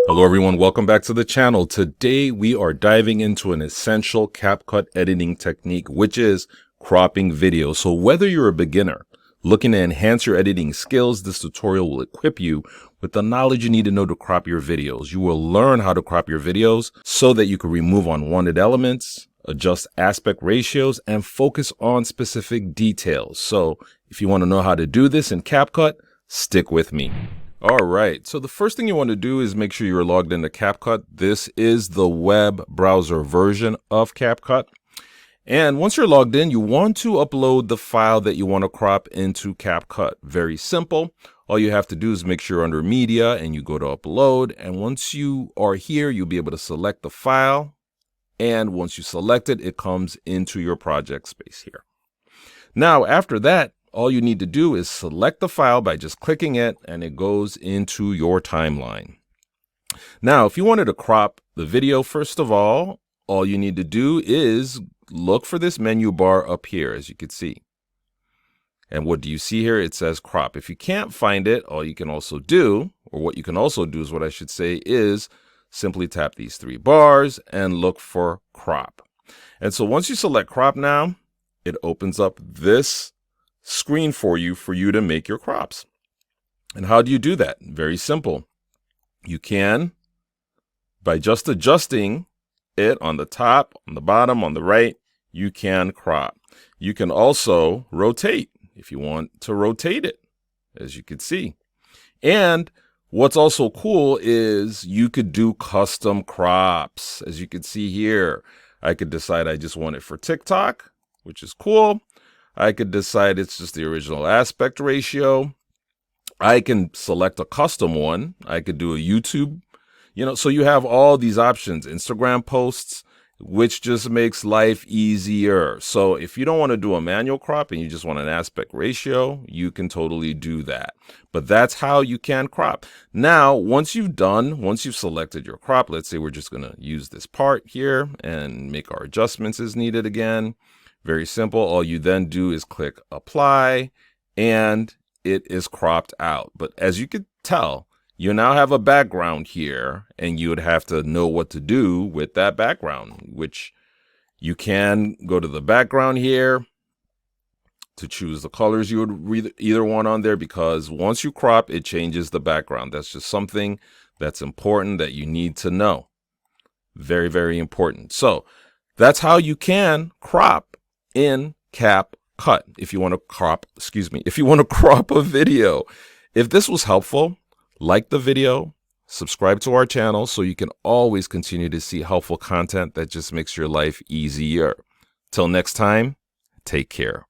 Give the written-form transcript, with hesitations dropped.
Hello everyone, welcome back to the channel. Today we are diving into an essential CapCut editing technique, which is cropping video. So whether you're a beginner looking to enhance your editing skills, this tutorial will equip you with the knowledge you need to know to crop your videos. You will learn how to crop your videos so that you can remove unwanted elements, adjust aspect ratios, and focus on specific details. So if you want to know how to do this in CapCut, stick with me. All right, so the first thing you want to do is make sure you're logged into CapCut. This is the web browser version of CapCut. And once you're logged in, you want to upload the file that you want to crop into CapCut. Very simple. All you have to do is make sure you're under media and you go to upload. And once you are here, you'll be able to select the file. And once you select it, it comes into your project space here. Now, after that, all you need to do is select the file by just clicking it, and it goes into your timeline. Now, if you wanted to crop the video, first of all you need to do is look for this menu bar up here, as you can see. And what do you see here? It says crop. If you can't find it, all you can also do, or what you can also do is what I should say, is simply tap these three bars and look for crop. And so once you select crop now, it opens up this screen for you to make your crops. And how do you do that? Very simple. You can, by just adjusting it on the top, on the bottom, on the right, you can crop. You can also rotate if you want to rotate it, as you can see. And what's also cool is you could do custom crops. As you can see here, I could decide I just want it for TikTok, which is cool. I could decide it's just the original aspect ratio. I can select a custom one. I could do a YouTube, so you have all these options, Instagram posts, which just makes life easier. So if you don't want to do a manual crop and you just want an aspect ratio, you can totally do that. But that's how you can crop. Now, once you've selected your crop, let's say we're just going to use this part here and make our adjustments as needed again. Very simple. All you then do is click apply and it is cropped out. But as you can tell, you now have a background here and you would have to know what to do with that background, which you can go to the background here to choose the colors you would either want on there, because once you crop, it changes the background. That's just something that's important that you need to know. Very, very important. So that's how you can crop in CapCut if you want to crop a video. If this was helpful, like the video, subscribe to our channel so you can always continue to see helpful content that just makes your life easier. Till next time, take care.